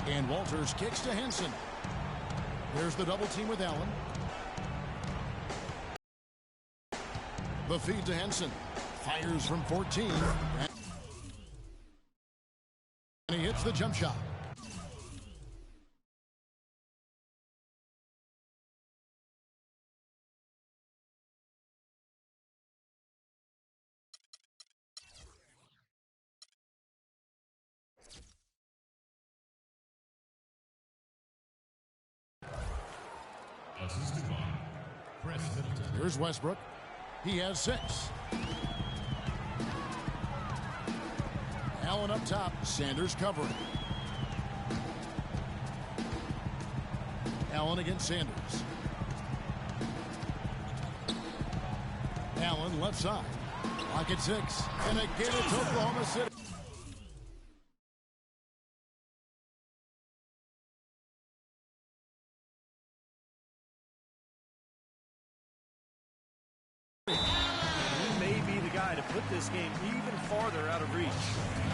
And Walters kicks to Henson. There's the double team with Allen. The feed to Henson. Fires from 14. And he hits the jump shot. Here's Westbrook. He has 6. Allen up top. Sanders covering. Allen against Sanders. Allen left side. Clock at 6. And again it's Oklahoma City. Put this game even farther out of reach.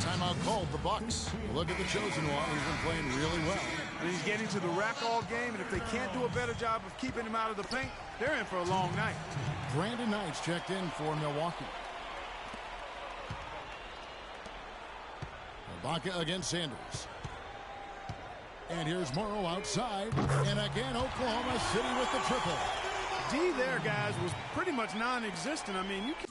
Timeout called the Bucks. Look at the chosen one. He's been playing really well. And he's getting to the rack all game, and if they can't do a better job of keeping him out of the paint, they're in for a long night. Brandon Knight's checked in for Milwaukee. Ibaka against Sanders. And here's Morrow outside. And again, Oklahoma City with the triple. D there, guys, was pretty much non-existent. I mean, you can't.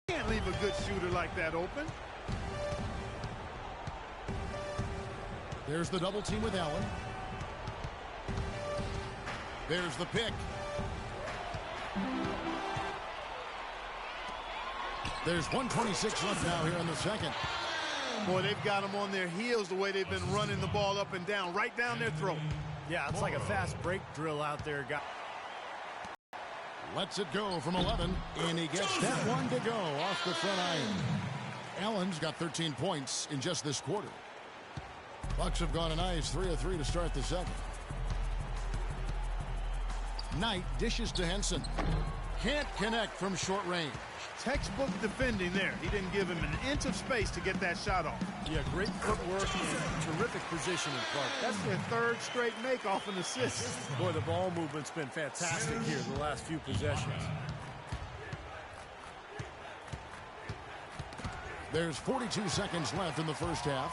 Can't leave a good shooter like that open. There's the double team with Allen. There's the pick. There's 1:26 left now here in the second. Boy, they've got them on their heels the way they've been running the ball up and down, right down their throat. Yeah, it's like a fast break drill out there, guys. Lets it go from 11, and he gets that one to go off the front iron. Allen's got 13 points in just this quarter. Bucks have gone a nice 3 of 3 to start the second. Knight dishes to Henson. Can't connect from short range. Textbook defending there. He didn't give him an inch of space to get that shot off. Yeah, great footwork and terrific positioning, Clark. That's their third straight make off an assist. Boy, the ball movement's been fantastic here the last few possessions. There's 42 seconds left in the first half.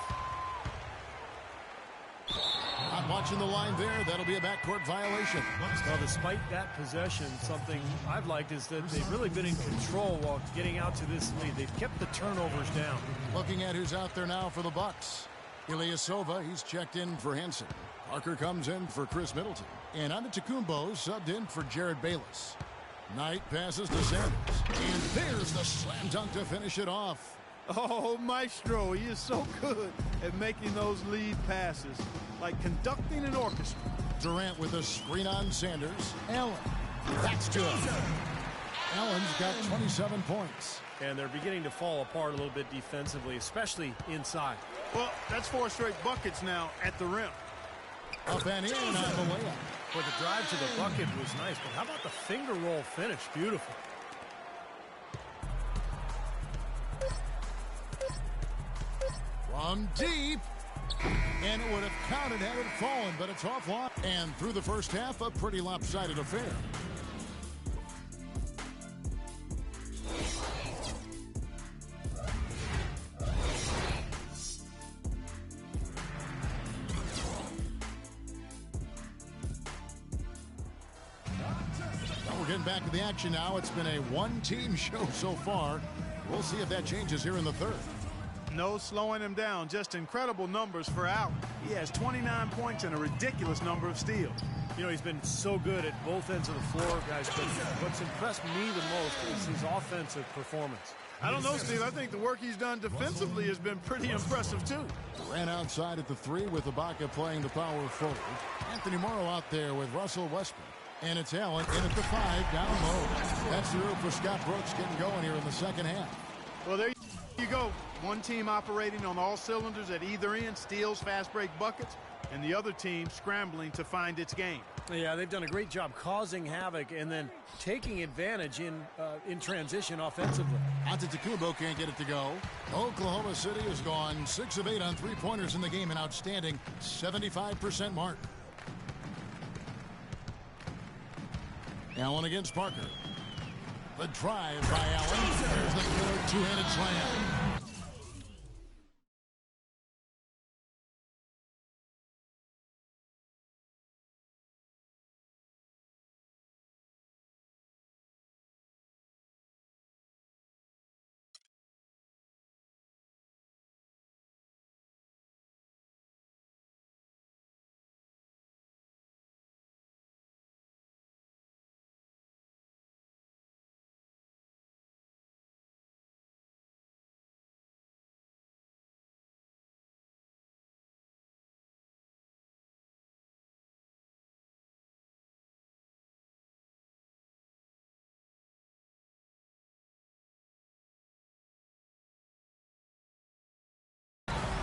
Not watching the line there. That'll be a backcourt violation. Well, despite that possession, something I've liked is that they've really been in control while getting out to this lead. They've kept the turnovers down. Looking at who's out there now for the Bucks. Ilyasova, he's checked in for Henson. Parker comes in for Chris Middleton. And Antetokounmpo subbed in for Jared Bayless. Knight passes to Sanders. And there's the slam dunk to finish it off. Oh, Maestro, he is so good at making those lead passes, like conducting an orchestra. Durant with a screen on Sanders. Allen. That's good. Allen's got 27 points. And they're beginning to fall apart a little bit defensively, especially inside. Well, that's 4 straight buckets now at the rim. Up and in on the layup. Well, the drive to the bucket was nice, but how about the finger roll finish? Beautiful. From deep. And it would have counted had it fallen, but it's offline. And through the first half, a pretty lopsided affair. Well, we're getting back to the action now. It's been a one-team show so far. We'll see if that changes here in the third. No slowing him down. Just incredible numbers for Allen. He has 29 points and a ridiculous number of steals. You know, he's been so good at both ends of the floor, guys, but what's impressed me the most is his offensive performance. I don't know, Steve. I think the work he's done defensively has been pretty impressive, too. Ran outside at the 3 with Ibaka playing the power forward. Anthony Morrow out there with Russell Westbrook. And it's Allen in at the 5, down low. That's the room for Scott Brooks getting going here in the second half. Well, there you go. One team operating on all cylinders at either end, steals, fast break buckets, and the other team scrambling to find its game. Yeah, they've done a great job causing havoc and then taking advantage in transition offensively. Antetokounmpo can't get it to go. Oklahoma City has gone 6 of 8 on three-pointers in the game, an outstanding 75% mark. Allen against Parker. The drive by Allen. There's the killer two-handed slam.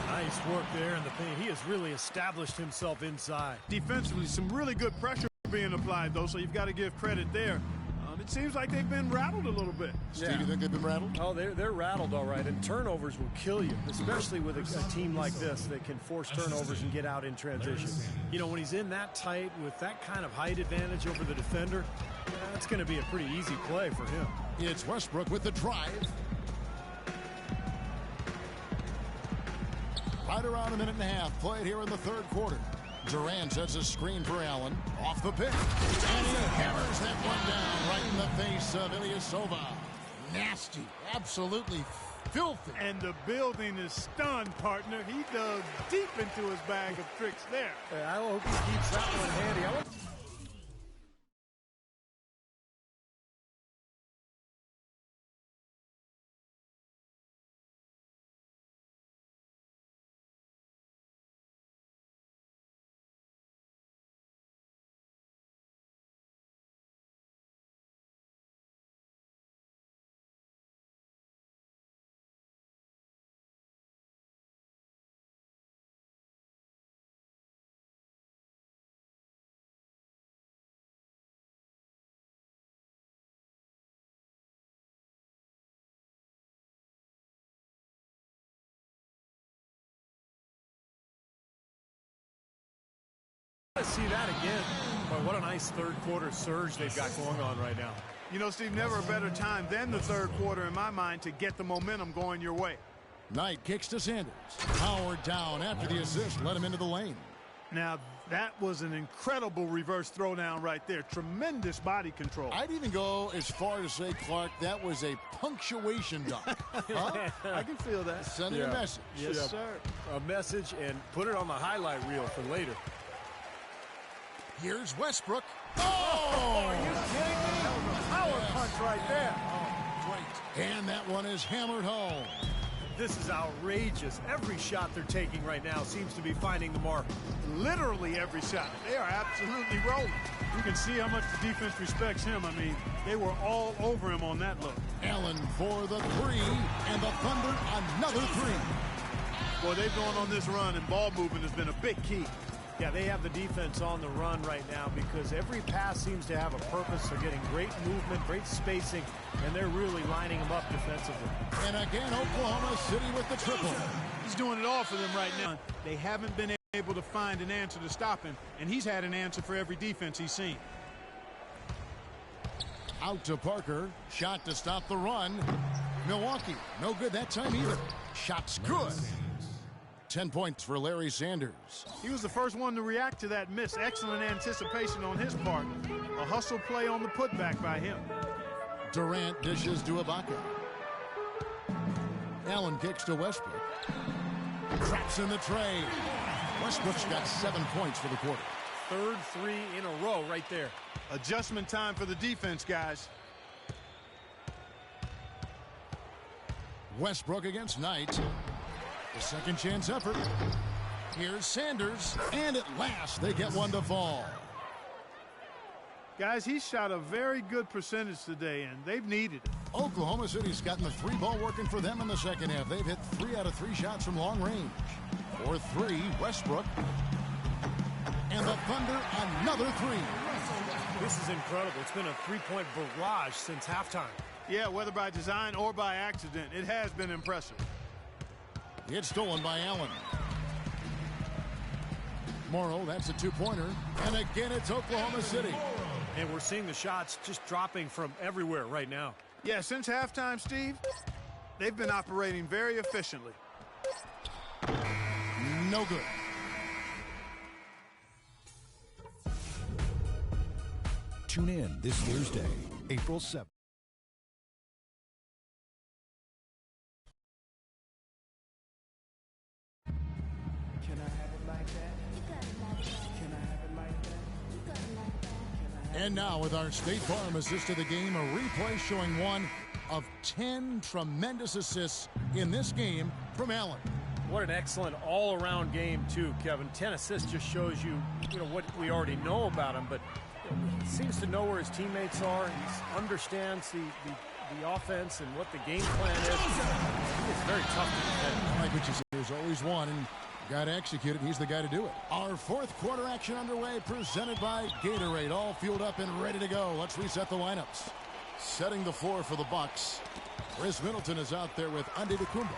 Nice work there in the paint. He has really established himself inside. Defensively, some really good pressure being applied, though, so you've got to give credit there. It seems like they've been rattled a little bit. Steve, you think they've been rattled? Oh, they're rattled all right, and turnovers will kill you, especially with a team like this that can force turnovers and get out in transition. You know, when he's in that tight with that kind of height advantage over the defender, that's going to be a pretty easy play for him. It's Westbrook with the drive. Right around a minute and a half played here in the third quarter. Durant sets a screen for Allen. Off the pick. And he hammers that one down right in the face of Ilyasova. Nasty. Absolutely filthy. And the building is stunned, partner. He dug deep into his bag of tricks there. I hope he keeps that one handy. See that again. Boy, what a nice third quarter surge they've got going on right now. You know, Steve, never a better time than the third quarter in my mind to get the momentum going your way. Knight kicks to Sanders. Howard down after the assist, let him into the lane. Now, that was an incredible reverse throwdown right there. Tremendous body control. I'd even go as far to say, Clark, that was a punctuation dunk. Huh? I can feel that. Sending a message. Yes, sir. A message, and put it on the highlight reel for later. Here's Westbrook. Oh, are you kidding me? That was a power punch right there. Oh, great. And that one is hammered home. This is outrageous. Every shot they're taking right now seems to be finding the mark. Literally every shot. They are absolutely rolling. You can see how much the defense respects him. I mean, they were all over him on that look. Allen for the 3, and the Thunder another 3. Boy, they've gone on this run, and ball movement has been a big key. Yeah, they have the defense on the run right now because every pass seems to have a purpose. They're getting great movement, great spacing, and they're really lining them up defensively. And again, Oklahoma City with the triple. He's doing it all for them right now. They haven't been able to find an answer to stop him, and he's had an answer for every defense he's seen. Out to Parker. Shot to stop the run. Milwaukee, no good that time either. Shot's good. 10 points for Larry Sanders. He was the first one to react to that miss. Excellent anticipation on his part. A hustle play on the putback by him. Durant dishes to Ibaka. Allen kicks to Westbrook. Traps in the tray. Westbrook's got 7 points for the quarter. Third three in a row right there. Adjustment time for the defense, guys. Westbrook against Knight. The second chance effort. Here's Sanders, and at last they get one to fall. Guys, he shot a very good percentage today, and they've needed it. Oklahoma City's gotten the three ball working for them in the second half. They've hit 3 out of 3 shots from long range. For 3, Westbrook. And the Thunder, another 3. This is incredible. It's been a three-point barrage since halftime. Yeah, whether by design or by accident, it has been impressive. It's stolen by Allen. Morrow, that's a 2-pointer. And again, it's Oklahoma City. And we're seeing the shots just dropping from everywhere right now. Yeah, since halftime, Steve, they've been operating very efficiently. No good. Tune in this Thursday, April 7th. And now with our State Farm assist to the game, a replay showing one of 10 tremendous assists in this game from Allen. What an excellent all-around game, too, Kevin. 10 assists just shows you, what we already know about him, but he seems to know where his teammates are. He understands the offense and what the game plan is. It's very tough to defend. I like what you said. There's always one, and got to execute it. He's the guy to do it. Our fourth quarter action underway, presented by Gatorade. All fueled up and ready to go. Let's reset the lineups. Setting the floor for the Bucks. Chris Middleton is out there with Antetokounmpo.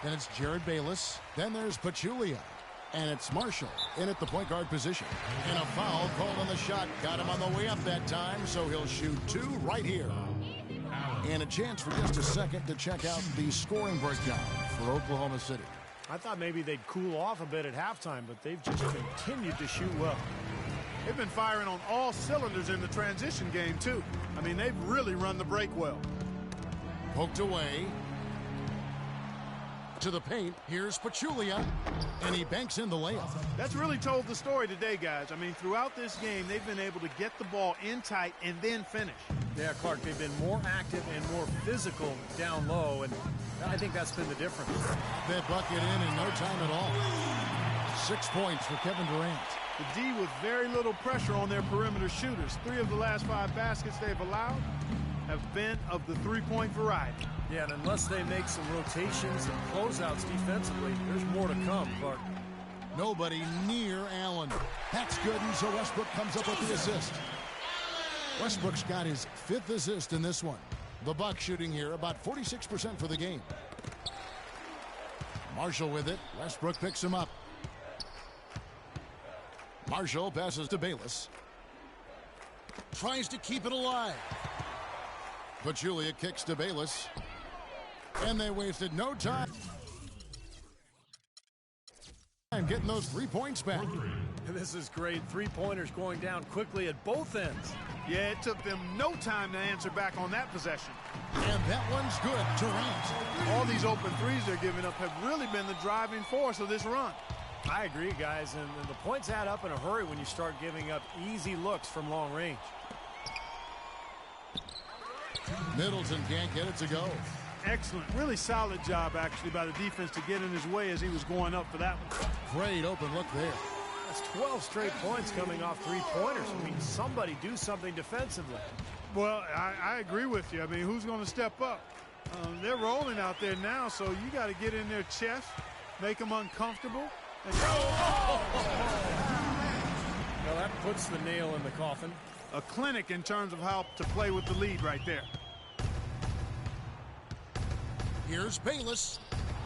Then it's Jared Bayless. Then there's Pachulia. And it's Marshall in at the point guard position. And a foul called on the shot. Got him on the way up that time, so he'll shoot 2 right here. And a chance for just a second to check out the scoring breakdown for Oklahoma City. I thought maybe they'd cool off a bit at halftime, but they've just continued to shoot well. They've been firing on all cylinders in the transition game, too. I mean, they've really run the break well. Poked away. To the paint. Here's Pachulia. And he banks in the layup. That's really told the story today, guys. I mean, throughout this game, they've been able to get the ball in tight and then finish. Yeah, Clark, they've been more active and more physical down low, and I think that's been the difference. That bucket in no time at all. 6 points for Kevin Durant. The D with very little pressure on their perimeter shooters. 3 of the last 5 baskets they've allowed have been of the three-point variety. Yeah, and unless they make some rotations and closeouts defensively, there's more to come, Clark. Nobody near Allen. That's good, and so Westbrook comes up with the assist. Westbrook's got his 5th assist in this one. The Bucks shooting here about 46% for the game. Marshall with it. Westbrook picks him up. Marshall passes to Bayless. Tries to keep it alive. Pachulia kicks to Bayless. And they wasted no time. And getting those 3 points back. This is great. 3-pointers going down quickly at both ends. Yeah, it took them no time to answer back on that possession. And that one's good. Durant. All these open threes they're giving up have really been the driving force of this run. I agree, guys, and the points add up in a hurry when you start giving up easy looks from long range. Middleton can't get it to go. Excellent. Really solid job, actually, by the defense to get in his way as he was going up for that one. Great open look there. That's 12 straight points coming off 3-pointers. I mean, somebody do something defensively. Well, I agree with you. I mean, who's going to step up? They're rolling out there now, so you got to get in their chest, make them uncomfortable. puts the nail in the coffin. A clinic in terms of how to play with the lead right there. Here's Bayless,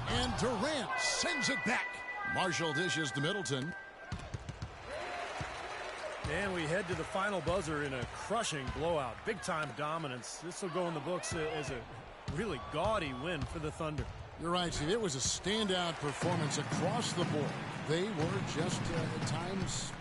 and Durant sends it back. Marshall dishes to Middleton. And we head to the final buzzer in a crushing blowout. Big-time dominance. This will go in the books as a really gaudy win for the Thunder. You're right, Steve. It was a standout performance across the board. They were just, at times,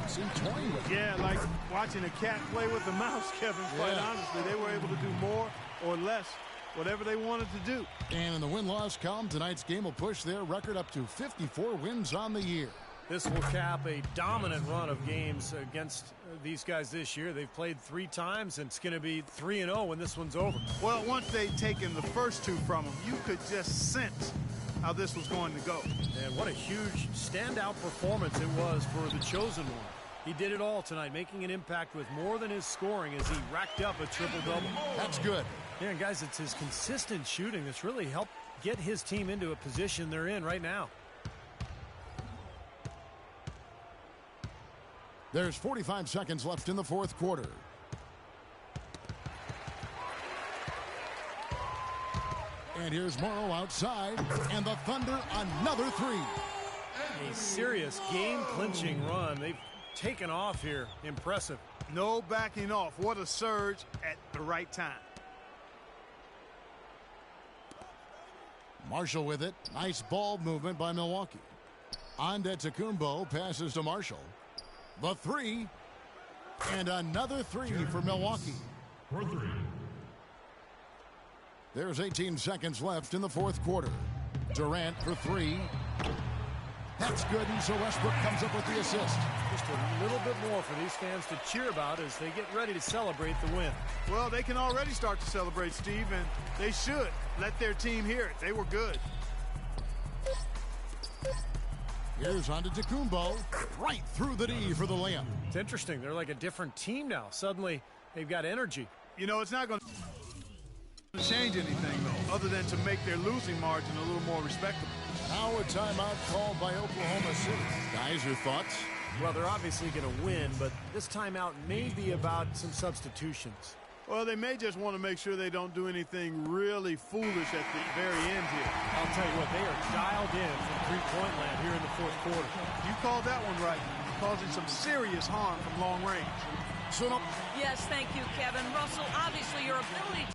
seemed toying with it. Yeah, like watching a cat play with a mouse, Kevin. Quite honestly, they were able to do more or less, whatever they wanted to do. And in the win-loss column, tonight's game will push their record up to 54 wins on the year. This will cap a dominant run of games against these guys this year. They've played 3 times, and it's going to be 3-0 when this one's over. Well, once they'd taken the first 2 from them, you could just sense how this was going to go. And what a huge standout performance it was for the chosen one. He did it all tonight, making an impact with more than his scoring as he racked up a triple-double. That's good. Yeah, and guys, it's his consistent shooting that's really helped get his team into a position they're in right now. There's 45 seconds left in the fourth quarter. And here's Morrow outside, and the Thunder another 3. A serious game-clinching run. They've taken off here. Impressive. No backing off. What a surge at the right time. Marshall with it. Nice ball movement by Milwaukee. Antetokounmpo passes to Marshall. The 3, and another 3 for Milwaukee. There's 18 seconds left in the fourth quarter. Durant for 3. That's good, and so Westbrook comes up with the assist. Just a little bit more for these fans to cheer about as they get ready to celebrate the win. Well, they can already start to celebrate, Steve, and they should let their team hear it. They were good. Here's Antetokounmpo, right through the D for the layup. It's interesting. They're like a different team now. Suddenly, they've got energy. You know, it's not going to change anything, though, other than to make their losing margin a little more respectable. Now a timeout called by Oklahoma City. Guys, your thoughts? Well, they're obviously going to win, but this timeout may be about some substitutions. Well, they may just want to make sure they don't do anything really foolish at the very end here. I'll tell you what, they are dialed in from three-point land here in the fourth quarter. You called that one right, causing some serious harm from long range. So no. Yes, thank you, Kevin. Russell, obviously your ability